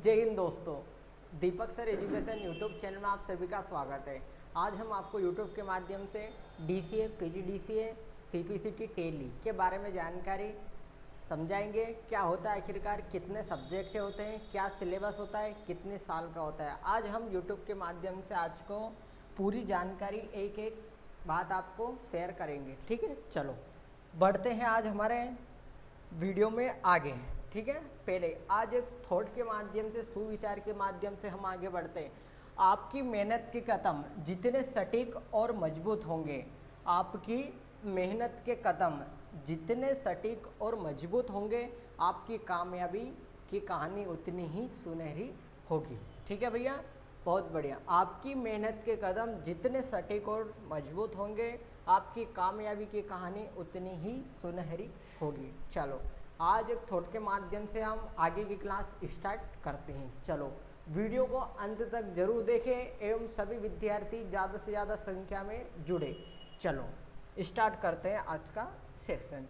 जय हिंद दोस्तों, दीपक sir education YouTube channel में आप सभी का स्वागत है। आज हम आपको यूट्यूब के माध्यम से डीसीए, पीजीडीसीए, सीपीसीटी, टेली के बारे में जानकारी समझाएंगे। क्या होता है आखिरकार, कितने सब्जेक्ट होते हैं, क्या सिलेबस होता है, कितने साल का होता है। आज हम यूट्यूब के माध्यम से आज को पूरी जानकारी एक एक बात आपको शेयर करेंगे। ठीक है, चलो बढ़ते हैं आज हमारे वीडियो में आगे। ठीक है, पहले आज एक थॉट के माध्यम से, सुविचार के माध्यम से हम आगे बढ़ते हैं। आपकी मेहनत के कदम जितने सटीक और मजबूत होंगे, आपकी मेहनत के कदम जितने सटीक और मजबूत होंगे, आपकी कामयाबी की कहानी उतनी ही सुनहरी होगी। ठीक है भैया, बहुत बढ़िया। आपकी मेहनत के कदम जितने सटीक और मजबूत होंगे, आपकी कामयाबी की कहानी उतनी ही सुनहरी होगी। चलो आज एक थॉट के माध्यम से हम आगे की क्लास स्टार्ट करते हैं। चलो वीडियो को अंत तक जरूर देखें एवं सभी विद्यार्थी ज़्यादा से ज़्यादा संख्या में जुड़े। चलो स्टार्ट करते हैं आज का सेक्शन।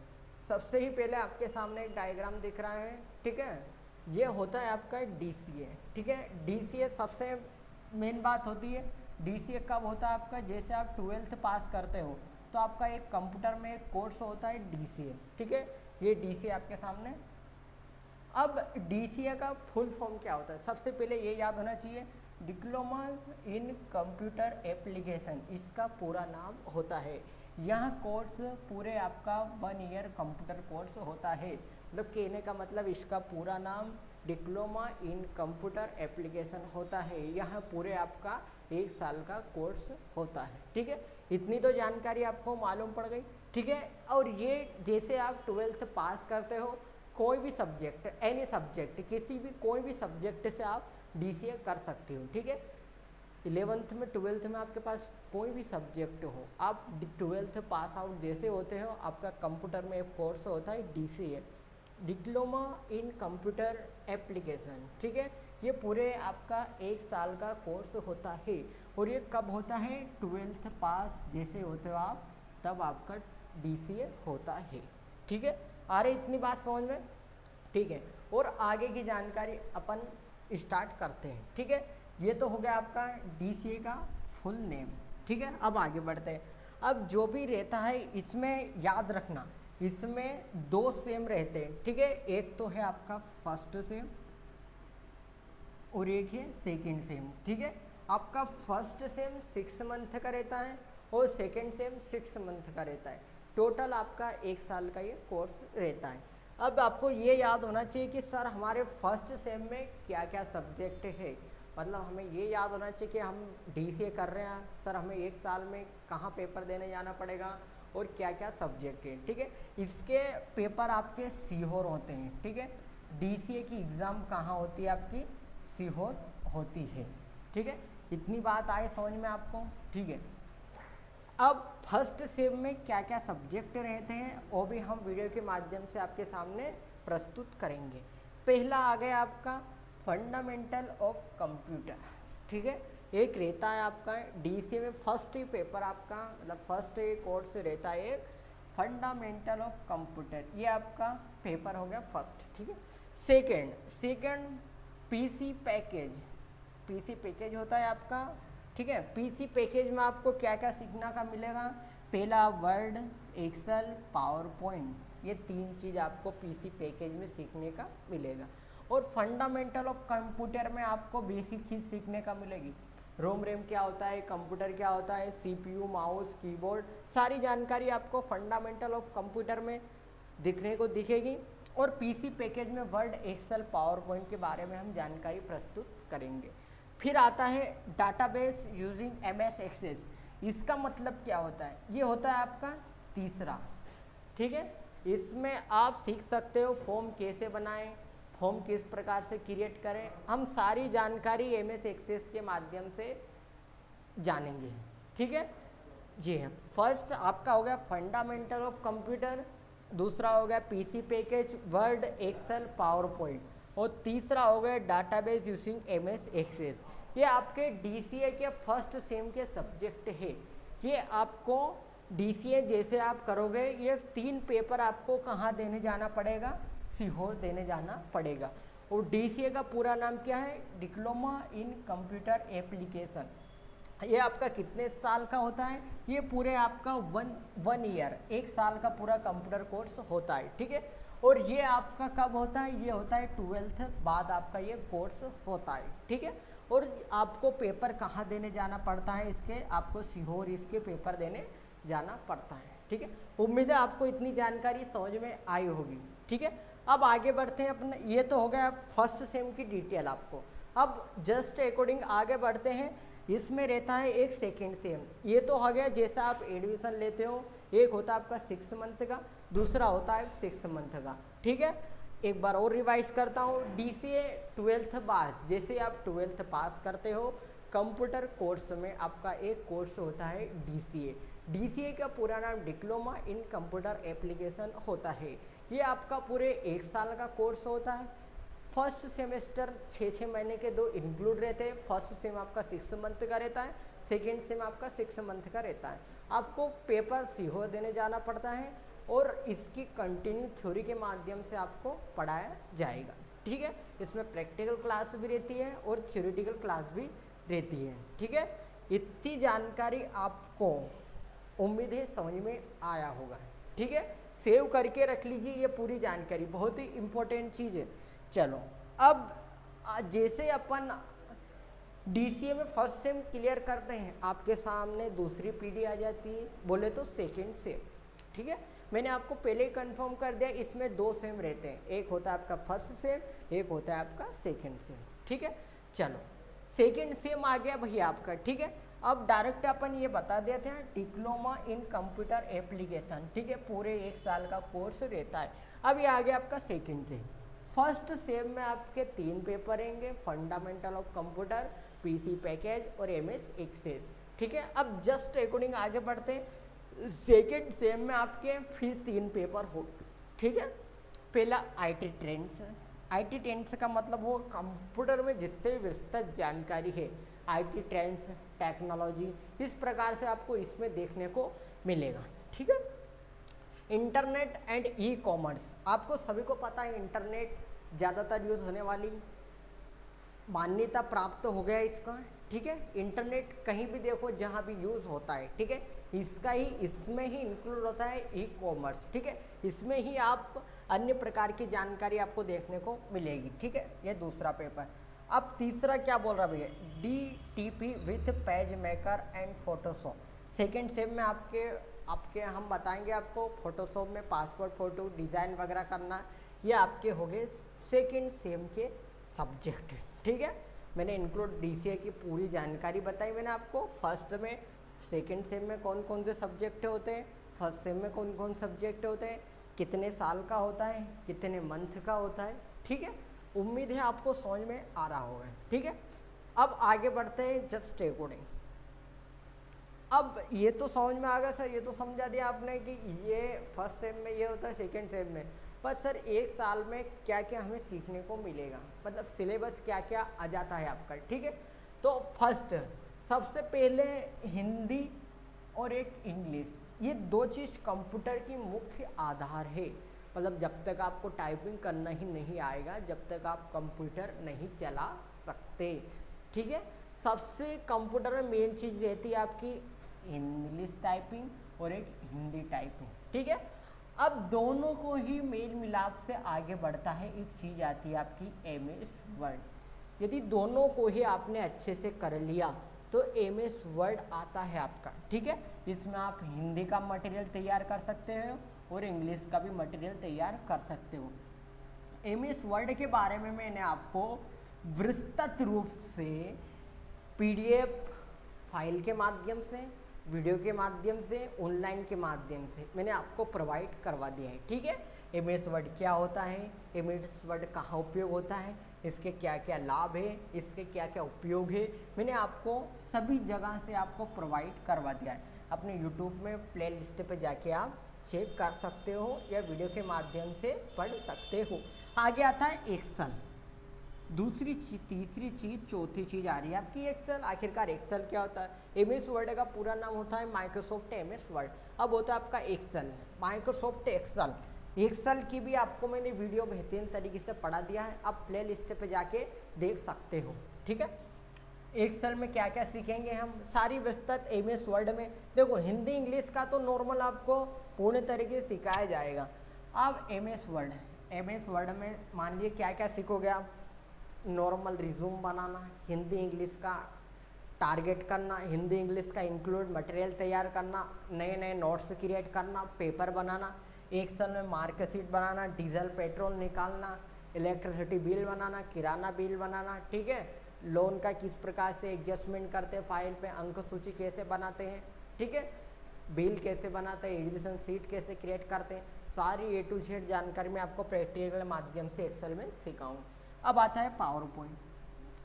सबसे ही पहले आपके सामने एक डायग्राम दिख रहा है। ठीक है, ये होता है आपका डीसीए। ठीक है, डीसीए सबसे मेन बात होती है। डीसीए कब होता है आपका, जैसे आप 12th पास करते हो तो आपका एक कंप्यूटर में एक कोर्स होता है डीसीए। ठीक है, ये डीसीए आपके सामने। अब डीसीए का फुल फॉर्म क्या होता है, सबसे पहले ये याद होना चाहिए, डिप्लोमा इन कंप्यूटर एप्लीकेशन इसका पूरा नाम होता है। यह कोर्स पूरे आपका 1 ईयर कंप्यूटर कोर्स होता है। मतलब कहने का मतलब इसका पूरा नाम डिप्लोमा इन कंप्यूटर एप्लीकेशन होता है। यह पूरे आपका 1 साल का कोर्स होता है। ठीक है, इतनी तो जानकारी आपको मालूम पड़ गई। ठीक है, और ये जैसे आप 12th पास करते हो, कोई भी सब्जेक्ट, एनी सब्जेक्ट, किसी भी कोई भी सब्जेक्ट से आप डीसीए कर सकते हो। ठीक है, 11th में 12th में आपके पास कोई भी सब्जेक्ट हो, आप 12th पास आउट जैसे होते हो, आपका कंप्यूटर में एक कोर्स होता है DCA, diploma in computer application. ठीक है, ये पूरे आपका 1 साल का कोर्स होता है। और ये कब होता है, 12th पास जैसे होते हो आप, तब आपका डीसीए होता है। ठीक है, आ रही इतनी बात समझ में। ठीक है, और आगे की जानकारी अपन स्टार्ट करते हैं। ठीक है, ये तो हो गया आपका डीसीए का फुल नेम। ठीक है, अब आगे बढ़ते हैं। अब जो भी रहता है इसमें याद रखना, इसमें 2 सेम रहते हैं। ठीक है, एक तो है आपका फर्स्ट सेम और एक है सेकंड सेम। ठीक है, आपका फर्स्ट सेम 6 मंथ का रहता है और सेकंड सेम 6 मंथ का रहता है। टोटल आपका 1 साल का ये कोर्स रहता है। अब आपको ये याद होना चाहिए कि सर हमारे फर्स्ट सेम में क्या क्या सब्जेक्ट है। मतलब हमें ये याद होना चाहिए कि हम डीसीए कर रहे हैं, सर हमें 1 साल में कहाँ पेपर देने जाना पड़ेगा और क्या क्या सब्जेक्ट है। ठीक है, इसके पेपर आपके सीहोर होते हैं। ठीक है, डीसीए की एग्ज़ाम कहाँ होती है, आपकी सीहोर होती है। ठीक है, इतनी बात आए समझ में आपको। ठीक है, अब फर्स्ट सेम में क्या क्या सब्जेक्ट रहते हैं वो भी हम वीडियो के माध्यम से आपके सामने प्रस्तुत करेंगे। पहला आ गया आपका फंडामेंटल ऑफ कंप्यूटर। ठीक है, एक रहता है आपका डीसीए में फर्स्ट ही पेपर आपका, मतलब फर्स्ट कोर्स रहता है एक फंडामेंटल ऑफ कंप्यूटर, ये आपका पेपर हो गया फर्स्ट। ठीक है, second PC package. PC package होता है आपका। ठीक है, पीसी पैकेज में आपको क्या क्या सीखने का मिलेगा, पहला वर्ड, एक्सेल, पावर पॉइंट, ये 3 चीज़ आपको पीसी पैकेज में सीखने का मिलेगा। और फंडामेंटल ऑफ कंप्यूटर में आपको बेसिक चीज़ सीखने का मिलेगी, रोम रैम क्या होता है, कंप्यूटर क्या होता है, सीपीयू, माउस, कीबोर्ड, सारी जानकारी आपको फंडामेंटल ऑफ कंप्यूटर में दिखने को दिखेगी। और पीसी पैकेज में वर्ड, एक्सेल, पावर पॉइंट के बारे में हम जानकारी प्रस्तुत करेंगे। फिर आता है डाटाबेस यूजिंग एमएस एक्सेस। इसका मतलब क्या होता है, ये होता है आपका तीसरा। ठीक है, इसमें आप सीख सकते हो फॉर्म कैसे बनाएं, फॉर्म किस प्रकार से क्रिएट करें, हम सारी जानकारी एमएस एक्सेस के माध्यम से जानेंगे। ठीक है, ये है फर्स्ट आपका हो गया फंडामेंटल ऑफ कंप्यूटर, दूसरा हो गया PC package, Word, Excel, PowerPoint, और तीसरा हो गया डाटाबेस यूजिंग एमएस एक्सेस। ये आपके डीसीए के फर्स्ट सेम के सब्जेक्ट है। ये आपको डीसीए जैसे आप करोगे, ये 3 पेपर आपको कहाँ देने जाना पड़ेगा, सीहोर देने जाना पड़ेगा। और DCA का पूरा नाम क्या है? Diploma in computer application. ये आपका कितने साल का होता है? ये पूरे आपका वन ईयर, 1 साल का पूरा कंप्यूटर कोर्स होता है, ठीक है। और ये आपका कब होता है? ये होता है 12th बाद आपका ये कोर्स होता है, ठीक है। और आपको पेपर कहाँ देने जाना पड़ता है इसके? आपको सीहोर इसके पेपर देने जाना पड़ता है, ठीक है। उम्मीद है आपको इतनी जानकारी समझ में आई होगी, ठीक है। अब आगे बढ़ते हैं अपना, ये तो हो गया फर्स्ट सेम की डिटेल आपको। अब जस्ट अकॉर्डिंग आगे बढ़ते हैं, इसमें रहता है एक सेकेंड सेम। ये तो हो गया जैसा आप एडमिशन लेते हो, एक होता है आपका 6 मंथ का, दूसरा होता है 6 मंथ का, ठीक है। एक बार और रिवाइज करता हूँ। DCA 12th बाद, जैसे आप 12th पास करते हो कंप्यूटर कोर्स में आपका एक कोर्स होता है DCA। DCA का पूरा नाम डिप्लोमा इन कंप्यूटर एप्लीकेशन होता है। ये आपका पूरे 1 साल का कोर्स होता है। फर्स्ट सेमेस्टर 6 महीने के 2 इंक्लूड रहते हैं। फर्स्ट सेम आपका 6 मंथ का रहता है, सेकेंड सेम आपका 6 मंथ का रहता है। आपको पेपर सीहोर देने जाना पड़ता है और इसकी कंटिन्यू थ्योरी के माध्यम से आपको पढ़ाया जाएगा, ठीक है। इसमें प्रैक्टिकल क्लास भी रहती है और थ्योरेटिकल क्लास भी रहती है, ठीक है। इतनी जानकारी आपको उम्मीद है समझ में आया होगा, ठीक है। सेव करके रख लीजिए ये पूरी जानकारी, बहुत ही इम्पोर्टेंट चीज़ है। चलो अब जैसे अपन DCA में फर्स्ट सेम क्लियर करते हैं, आपके सामने दूसरी पीढ़ी आ जाती है, बोले तो सेकेंड सेम, ठीक है। मैंने आपको पहले ही कंफर्म कर दिया, इसमें 2 सेम रहते हैं, एक होता है आपका फर्स्ट सेम, एक होता है आपका सेकेंड सेम, ठीक है। चलो सेकेंड सेम आ गया भैया आपका, ठीक है। अब डायरेक्ट अपन ये बता देते हैं डिप्लोमा इन कंप्यूटर एप्लीकेशन, ठीक है, पूरे 1 साल का कोर्स रहता है। अब ये आ गया आपका सेकेंड सेम। फर्स्ट सेम में आपके 3 पेपर रहेंगे, fundamental of computer, PC package और MS एक्सेस, ठीक है। अब जस्ट अकॉर्डिंग आगे बढ़ते हैं, सेकेंड सेम में आपके फिर 3 पेपर हो, ठीक है। पहला IT ट्रेंड्स। IT ट्रेंड्स का मतलब वो कंप्यूटर में जितने भी विस्तृत जानकारी है, IT ट्रेंड्स, टेक्नोलॉजी, इस प्रकार से आपको इसमें देखने को मिलेगा, ठीक है। इंटरनेट एंड ई-कॉमर्स, आपको सभी को पता है इंटरनेट ज़्यादातर यूज़ होने वाली, मान्यता प्राप्त हो गया इसका, ठीक है। इंटरनेट कहीं भी देखो जहाँ भी यूज़ होता है, ठीक है, इसका ही इसमें ही इंक्लूड होता है ई-कॉमर्स, ठीक है। इसमें ही आप अन्य प्रकार की जानकारी आपको देखने को मिलेगी, ठीक है। ये दूसरा पेपर। अब तीसरा क्या बोल रहा भैया? DTP with page maker and Photoshop. Second same में आपके हम बताएंगे आपको फोटोशॉप में पासपोर्ट फ़ोटो डिज़ाइन वगैरह करना, ये आपके हो गए सेकेंड सेम के सब्जेक्ट, ठीक है। मैंने इंक्लूड DCA की पूरी जानकारी बताई मैंने आपको। फर्स्ट में सेकेंड सेम में कौन कौन से सब्जेक्ट होते हैं, फर्स्ट सेम में कौन कौन सब्जेक्ट होते हैं, कितने साल का होता है, कितने मंथ का होता है, ठीक है। उम्मीद है आपको समझ में आ रहा होगा, ठीक है। अब आगे बढ़ते हैं जस्ट अकॉर्डिंग। अब ये तो समझ में आ गया सर, ये तो समझा दिया आपने कि ये फर्स्ट सेम में ये होता है, सेकेंड सेम में, पर सर 1 साल में क्या क्या हमें सीखने को मिलेगा, मतलब सिलेबस क्या क्या आ जाता है आपका, ठीक है। तो फर्स्ट सबसे पहले हिंदी और एक इंग्लिश, ये 2 चीज़ कंप्यूटर की मुख्य आधार है। मतलब जब तक आपको टाइपिंग करना ही नहीं आएगा, जब तक आप कंप्यूटर नहीं चला सकते, ठीक है। सबसे कंप्यूटर में मेन चीज़ रहती है आपकी इंग्लिश टाइपिंग और एक हिंदी टाइपिंग, ठीक है। अब दोनों को ही मेल मिलाप से आगे बढ़ता है एक चीज़ आती है आपकी MS वर्ड। यदि दोनों को ही आपने अच्छे से कर लिया तो MS वर्ड आता है आपका, ठीक है। इसमें आप हिंदी का मटेरियल तैयार कर सकते हो और इंग्लिश का भी मटेरियल तैयार कर सकते हो। MS वर्ड के बारे में मैंने आपको विस्तृत रूप से PDF फाइल के माध्यम से, वीडियो के माध्यम से, ऑनलाइन के माध्यम से मैंने आपको प्रोवाइड करवा दिया है, ठीक है। MS वर्ड क्या होता है, MS वर्ड कहाँ उपयोग होता है, इसके क्या क्या लाभ है, इसके क्या क्या उपयोग है, मैंने आपको सभी जगह से आपको प्रोवाइड करवा दिया है। अपने YouTube में प्लेलिस्ट पे जाके आप चेक कर सकते हो या वीडियो के माध्यम से पढ़ सकते हो। आगे आता है एक्सेल, दूसरी चीज, तीसरी चीज़, चौथी चीज़ आ रही है आपकी एक्सेल। आखिरकार एक्सेल क्या होता है? MS वर्ड का पूरा नाम होता है माइक्रोसॉफ्ट MS वर्ड। अब होता है आपका एक्सेल, माइक्रोसॉफ्ट एक्सेल। एक्सेल की भी आपको मैंने वीडियो बेहतरीन तरीके से पढ़ा दिया है, आप प्ले लिस्ट पे जाके देख सकते हो। ठीक है, एक्सेल में क्या क्या सीखेंगे हम, सारी विस्तृत MS वर्ड में। देखो हिंदी इंग्लिश का तो नॉर्मल आपको पूर्ण तरीके से सिखाया जाएगा। अब MS वर्ड में मान लीजिए क्या क्या सीखोगे आप, नॉर्मल रिज्यूम बनाना, हिंदी इंग्लिश का टारगेट करना, हिंदी इंग्लिश का इंक्लूड मटेरियल तैयार करना, नए नए नोट्स क्रिएट करना, पेपर बनाना, एक्सेल में मार्कशीट बनाना, डीजल पेट्रोल निकालना, इलेक्ट्रिसिटी बिल बनाना, किराना बिल बनाना। ठीक है, लोन का किस प्रकार से एडजस्टमेंट करते हैं, फाइल पे अंक सूची कैसे बनाते हैं, ठीक है, बिल कैसे बनाते हैं, एडमिशन सीट कैसे क्रिएट करते हैं, सारी A to Z जानकारी मैं आपको प्रैक्टिकल माध्यम से एक्सेल में सिखाऊंगा। अब आता है पावर पॉइंट।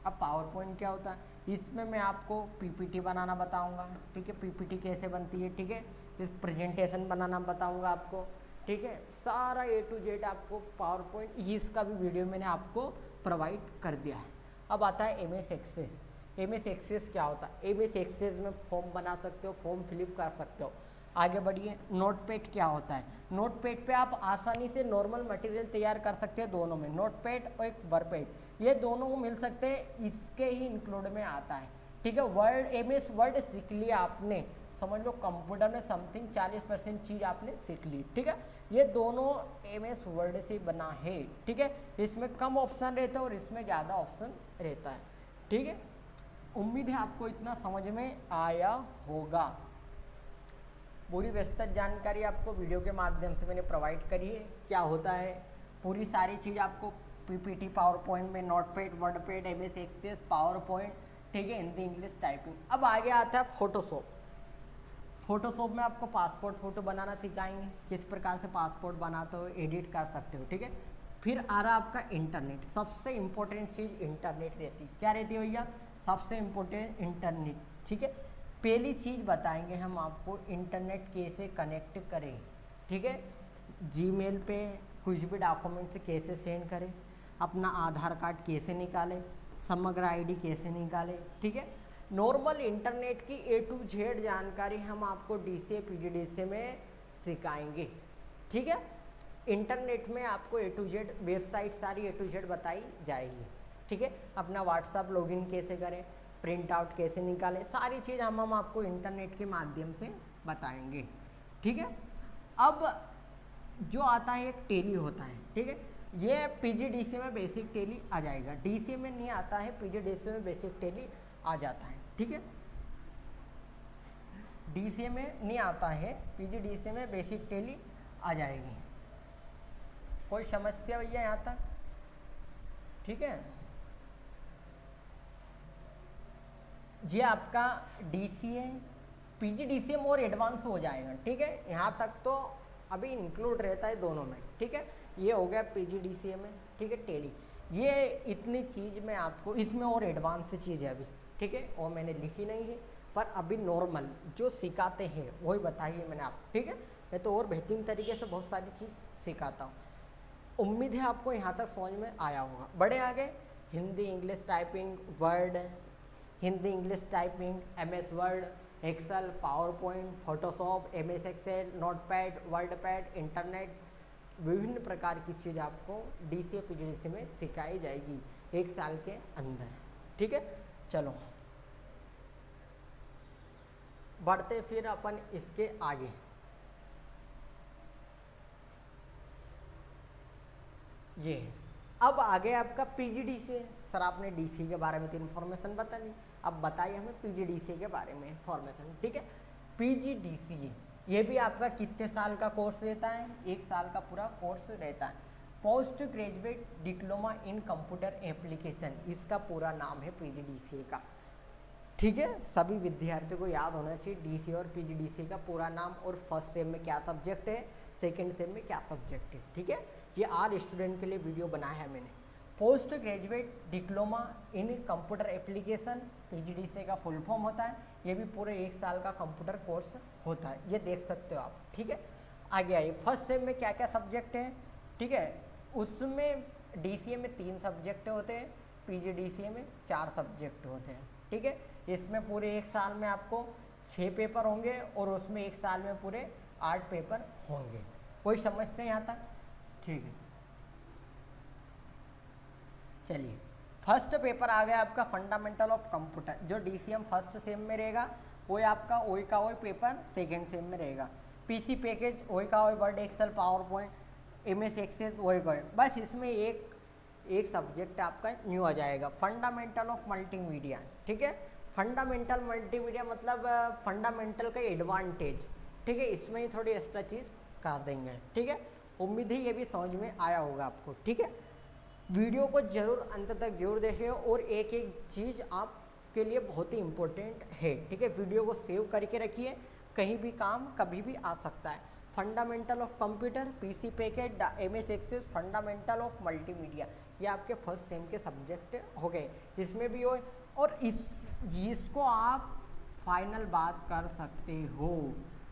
अब पावर पॉइंट क्या होता है, इसमें मैं आपको PPT बनाना बताऊंगा। ठीक है, PPT कैसे बनती है, ठीक है, इस प्रेजेंटेशन बनाना बताऊंगा आपको। ठीक है, सारा A to Z आपको पावर पॉइंट, इसका भी वीडियो मैंने आपको प्रोवाइड कर दिया है। अब आता है MS एक्सेस। MS एक्सेस क्या होता है, MS एक्सेस में फॉर्म बना सकते हो, फॉर्म फिलअप कर सकते हो। आगे बढ़िए, नोटपैड क्या होता है, नोटपैड पे आप आसानी से नॉर्मल मटेरियल तैयार कर सकते हैं, दोनों में नोटपैड और एक वर्डपैड, ये दोनों को मिल सकते हैं, इसके ही इंक्लूड में आता है। ठीक है, MS वर्ड सीख लिया आपने, समझ लो कंप्यूटर में समथिंग 40% चीज़ आपने सीख ली। ठीक है, ये दोनों MS वर्ड से बना है। ठीक है, इसमें कम ऑप्शन रहता है और इसमें ज़्यादा ऑप्शन रहता है। ठीक है, उम्मीद है आपको इतना समझ में आया होगा। पूरी विस्तृत जानकारी आपको वीडियो के माध्यम से मैंने प्रोवाइड करी है, क्या होता है पूरी सारी चीज़ आपको PPT, पावर पॉइंट में, Notepad, WordPad, MS Access, PowerPoint. ठीक है, हिंदी इंग्लिश टाइपिंग। अब आगे आता है फोटोशॉप। फोटोशॉप में आपको पासपोर्ट फ़ोटो बनाना सिखाएंगे, किस प्रकार से पासपोर्ट बनाते हो, एडिट कर सकते हो। ठीक है, फिर आ रहा आपका इंटरनेट। सबसे इम्पोर्टेंट चीज़ इंटरनेट रहती है, क्या रहती है भैया, सबसे इम्पोर्टेंट इंटरनेट। ठीक है, पहली चीज़ बताएंगे हम आपको इंटरनेट कैसे कनेक्ट करें। ठीक है, जीमेल पे कुछ भी डॉक्यूमेंट्स कैसे सेंड करें, अपना आधार कार्ड कैसे निकालें, समग्र ID कैसे निकालें। ठीक है, नॉर्मल इंटरनेट की A to Z जानकारी हम आपको DCA PGDCA में सिखाएंगे। ठीक है, इंटरनेट में आपको A to Z वेबसाइट सारी A to Z बताई जाएगी। ठीक है, अपना व्हाट्सअप लॉगिन कैसे करें, प्रिंट आउट कैसे निकालें, सारी चीज़ हम आपको इंटरनेट के माध्यम से बताएंगे। ठीक है, अब जो आता है एक टेली होता है। ठीक है, ये PGDCA में बेसिक टेली आ जाएगा, DCA में नहीं आता है, PGDCA में बेसिक टेली आ जाता है। ठीक है, DCA में नहीं आता है, PGDCA में बेसिक टेली आ जाएगी। कोई समस्या भैया यहाँ तक? ठीक है जी, आपका DCA PGDCA मोर एडवांस हो जाएगा। ठीक है, यहाँ तक तो अभी इंक्लूड रहता है दोनों में। ठीक है, ये हो गया PGDCA में। ठीक है, टेली, ये इतनी चीज़ मैं आपको, इसमें और एडवांस चीज़ है अभी। ठीक है, और मैंने लिखी नहीं है, पर अभी नॉर्मल जो सिखाते हैं वही बताइए मैंने आप। ठीक है, मैं तो और बेहतरीन तरीके से बहुत सारी चीज़ सिखाता हूँ। उम्मीद है आपको यहाँ तक समझ में आया होगा। बड़े आगे Hindi English typing, Word, Hindi English typing, MS Word, Excel, PowerPoint, Photoshop, MS Excel, Notepad, WordPad, internet, विभिन्न प्रकार की चीज़ आपको DCA PGDCA में सिखाई जाएगी 1 साल के अंदर। ठीक है, चलो बढ़ते फिर अपन इसके आगे। ये अब आगे आपका PGDCA। सर आपने DCA के बारे में तो इन्फॉर्मेशन बता दी, अब बताइए हमें PGDCA के बारे में इन्फॉर्मेशन। ठीक है, PGDCA ये भी आपका कितने साल का कोर्स रहता है, 1 साल का पूरा कोर्स रहता है। Post graduate diploma in computer application, इसका पूरा नाम है PGDCA का। ठीक है, सभी विद्यार्थियों को याद होना चाहिए DCA और PGDCA का पूरा नाम, और फर्स्ट सेम में क्या सब्जेक्ट है, सेकेंड सेम में क्या सब्जेक्ट है। ठीक है, ये आर स्टूडेंट के लिए वीडियो बनाया है मैंने। Post graduate diploma in computer application PGDCA का फुल फॉर्म होता है। ये भी पूरे 1 साल का कंप्यूटर कोर्स होता है, ये देख सकते हो आप। ठीक है, आगे आइए, फर्स्ट सेम में क्या क्या सब्जेक्ट हैं। ठीक है, उसमें DCA में 3 सब्जेक्ट होते हैं, PGDCA में 4 सब्जेक्ट होते हैं। ठीक है, इसमें पूरे 1 साल में आपको 6 पेपर होंगे और उसमें 1 साल में पूरे 8 पेपर होंगे। कोई समस्या यहाँ तक? ठीक है, चलिए फर्स्ट पेपर आ गया आपका फंडामेंटल ऑफ कंप्यूटर, जो DCM फर्स्ट सेम में रहेगा वही आपका वही का वही पेपर सेकेंड सेम में रहेगा। PC पैकेज वही का वही, Word Excel PowerPoint MS Access वही का वही, बस इसमें एक सब्जेक्ट आपका न्यू आ जाएगा, फंडामेंटल ऑफ मल्टीमीडिया। ठीक है, फंडामेंटल मल्टीमीडिया मतलब फंडामेंटल का एडवांटेज। ठीक है, इसमें ही थोड़ी एक्स्ट्रा चीज़ कर देंगे। ठीक है, उम्मीद है ये भी समझ में आया होगा आपको। ठीक है, वीडियो को जरूर अंत तक जरूर देखें और एक एक चीज़ आपके लिए बहुत ही इम्पोर्टेंट है। ठीक है, वीडियो को सेव करके रखिए, कहीं भी काम कभी भी आ सकता है। Fundamental of computer, PC package, MS Access, fundamental of multimedia, ये आपके फर्स्ट सेम के सब्जेक्ट हो गए, इसमें भी हो। और इसको आप फाइनल बात कर सकते हो,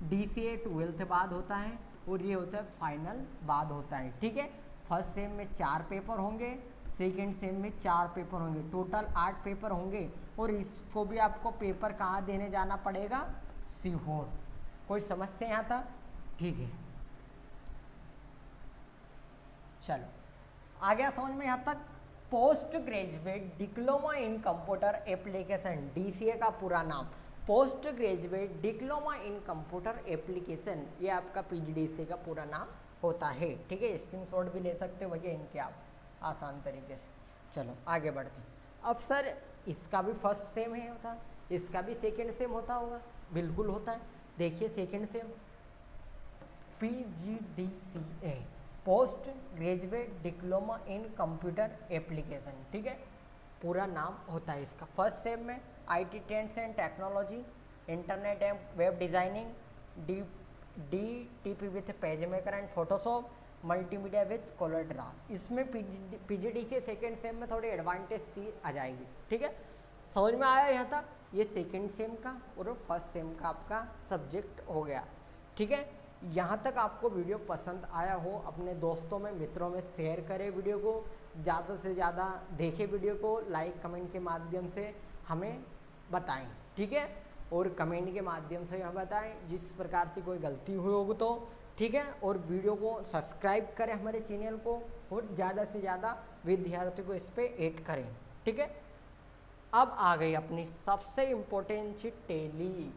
DCA 12th बाद होता है और ये होता है फाइनल बाद होता है। ठीक है, फर्स्ट सेम में 4 पेपर होंगे, सेकेंड सेम में 4 पेपर होंगे, टोटल 8 पेपर होंगे। और इसको भी आपको पेपर कहाँ देने जाना पड़ेगा, सीहोर। कोई समस्या यहाँ तक? ठीक है, चलो आ गया समझ में यहाँ तक। Post graduate diploma in computer application, DCA का पूरा नाम post graduate diploma in computer application, ये आपका PGDCA का पूरा नाम होता है। ठीक है, स्क्रीनशॉट भी ले सकते हो भैया इनके आप आसान तरीके से। चलो आगे बढ़ते हैं। अब सर इसका भी फर्स्ट सेम है होता, इसका भी सेकेंड सेम होता होगा, बिल्कुल होता है। देखिए second same PGDCA post graduate diploma in computer application. ठीक है, पूरा नाम होता है इसका। फर्स्ट सेम में IT trends and technology, internet and web designing, DTP with page maker and Photoshop, multimedia with colour draw. इसमें PGDCA सेकेंड सेम में थोड़ी एडवांटेज चीज आ जाएगी। ठीक है, समझ में आया यहाँ तक? ये सेकेंड सेम का और फर्स्ट सेम का आपका सब्जेक्ट हो गया। ठीक है, यहाँ तक आपको वीडियो पसंद आया हो, अपने दोस्तों में मित्रों में शेयर करें वीडियो को, ज़्यादा से ज़्यादा देखें वीडियो को, लाइक कमेंट के माध्यम से हमें बताएं। ठीक है, और कमेंट के माध्यम से हमें बताएं जिस प्रकार से कोई गलती हुई होगी तो। ठीक है, और वीडियो को सब्सक्राइब करें हमारे चैनल को और ज़्यादा से ज़्यादा विद्यार्थियों को इस पर ऐड करें। ठीक है, अब आ गई अपनी सबसे इम्पोर्टेंट चीज टेली।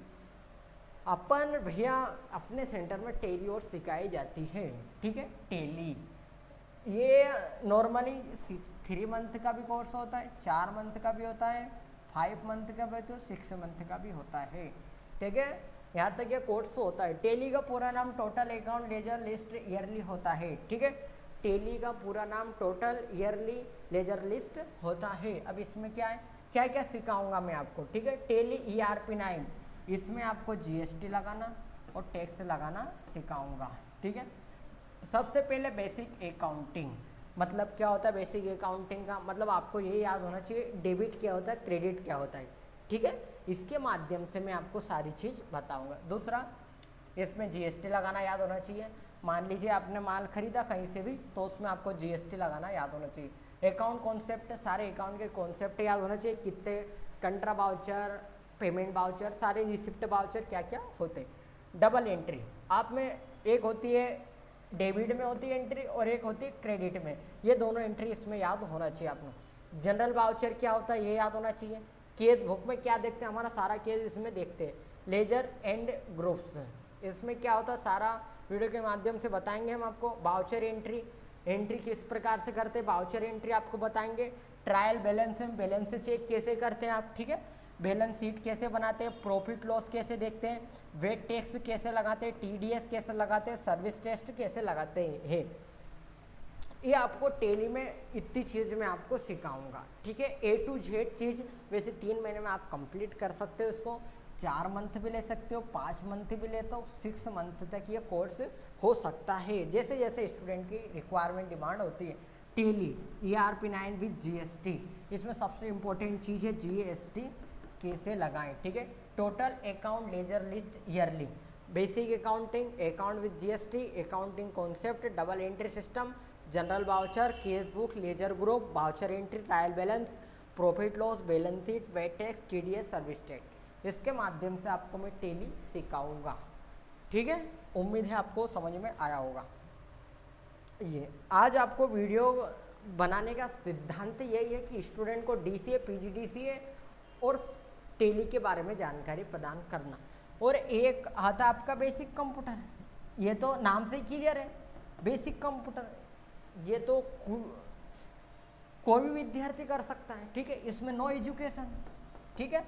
अपन भैया अपने सेंटर में टेली और सिखाई जाती है। ठीक है, टेली ये नॉर्मली 3 मंथ का भी कोर्स होता है, 4 मंथ का भी होता है, 5 मंथ का भी तो 6 मंथ का भी होता है। ठीक है, यहाँ तक ये कोर्स होता है। टेली का पूरा नाम total account ledger list yearly होता है। ठीक है, टेली का पूरा नाम टोटल ईयरली लेजर लिस्ट होता है। अब इसमें क्या है, क्या क्या सिखाऊंगा मैं आपको। ठीक है, टेली ERP 9, इसमें आपको GST लगाना और टैक्स लगाना सिखाऊंगा। ठीक है, सबसे पहले बेसिक अकाउंटिंग, मतलब क्या होता है बेसिक अकाउंटिंग का मतलब आपको ये याद होना चाहिए डेबिट क्या होता है, क्रेडिट क्या होता है। ठीक है, इसके माध्यम से मैं आपको सारी चीज़ बताऊंगा। दूसरा, इसमें GST लगाना याद होना चाहिए। मान लीजिए आपने माल खरीदा कहीं से भी तो उसमें आपको GST लगाना याद होना चाहिए। अकाउंट कॉन्सेप्ट, सारे अकाउंट के कॉन्सेप्ट याद होना चाहिए, कितने कंट्रा वाउचर, पेमेंट वाउचर, सारे रिसिप्ट वाउचर क्या क्या होते। डबल एंट्री, आप में एक होती है डेबिट में होती है एंट्री और एक होती है क्रेडिट में, ये दोनों एंट्री इसमें याद होना चाहिए आपको। जनरल वाउचर क्या होता है ये याद होना चाहिए। केस बुक में क्या देखते हैं, हमारा सारा केस इसमें देखते हैं। लेजर एंड ग्रुप्स, इसमें क्या होता है सारा वीडियो के माध्यम से बताएंगे हम आपको। वाउचर एंट्री, एंट्री किस प्रकार से करते हैं, वाउचर एंट्री आपको बताएंगे। ट्रायल बैलेंस में बैलेंस चेक कैसे करते हैं आप। ठीक है, बैलेंस शीट कैसे बनाते हैं, प्रॉफिट लॉस कैसे देखते हैं, वेट टैक्स कैसे लगाते हैं, TDS कैसे लगाते हैं, सर्विस टेस्ट कैसे लगाते हैं, ये आपको टेली में इतनी चीज़ मैं आपको सिखाऊंगा। ठीक है, A to Z चीज़ वैसे 3 महीने में आप कंप्लीट कर सकते हो इसको। 4 मंथ भी ले सकते हो, 5 मंथ भी लेते हो, 6 मंथ तक ये कोर्स हो सकता है, जैसे जैसे स्टूडेंट की रिक्वायरमेंट डिमांड होती है। टेली ERP 9 विद GST, इसमें सबसे इम्पोर्टेंट चीज़ है GST कैसे लगाएं। ठीक है, total account ledger list yearly, basic accounting, account with GST, accounting concept, double entry system, general voucher, cash book, ledger group, voucher entry, trial balance, profit loss, balance sheet, VAT tax, TDS, service tax, इसके माध्यम से आपको मैं tele सिखाऊंगा। ठीक है, उम्मीद है आपको समझ में आया होगा। ये आज आपको वीडियो बनाने का सिद्धांत यही है कि स्टूडेंट को डीसीए, पीजीडीसीए और टेली के बारे में जानकारी प्रदान करना। और एक आता आपका बेसिक कंप्यूटर, ये तो नाम से ही क्लियर है, बेसिक कंप्यूटर। ये तो कोई भी विद्यार्थी कर सकता है, ठीक है, इसमें नो एजुकेशन, ठीक है।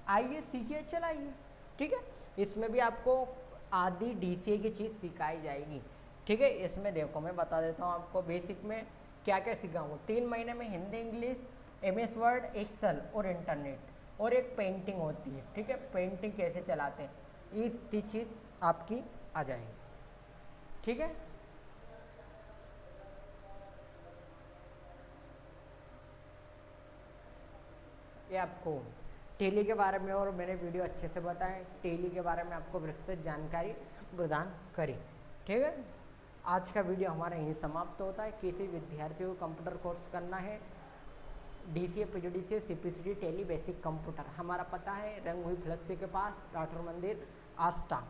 आइए सीखिए, चलाइए, ठीक है। इसमें भी आपको आधी डीसीए की चीज़ सिखाई जाएगी, ठीक है। इसमें देखो मैं बता देता हूँ आपको बेसिक में क्या क्या सिखाऊंगा। 3 महीने में Hindi, English, MS Word, Excel और इंटरनेट और एक पेंटिंग होती है, ठीक है। पेंटिंग कैसे चलाते हैं, ये चीज़ आपकी आ जाएगी, ठीक है। ये आपको टेली के बारे में और मैंने वीडियो अच्छे से बताएं, टेली के बारे में आपको विस्तृत जानकारी प्रदान करी, ठीक है। आज का वीडियो हमारा यहीं समाप्त होता है। किसी विद्यार्थी को कंप्यूटर कोर्स करना है, DCA, PGDCA, CPCT, Tally, basic computer, हमारा पता है रंग हुई फ्लेक्सी के पास, राठौर मंदिर, आस्था।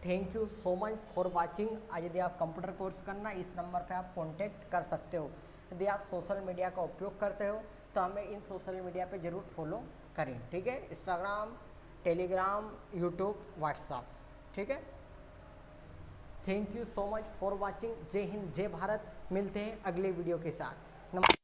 Thank you so much for watching. यदि आप कंप्यूटर कोर्स करना, इस नंबर पे आप कांटेक्ट कर सकते हो। यदि आप सोशल मीडिया का उपयोग करते हो तो हमें इन सोशल मीडिया पे ज़रूर फॉलो करें, ठीक है। इंस्टाग्राम, टेलीग्राम, यूट्यूब, व्हाट्सएप, ठीक है। Thank you so much for watching. जय हिंद, जय भारत। मिलते हैं अगले वीडियो के साथ। नमस्कार।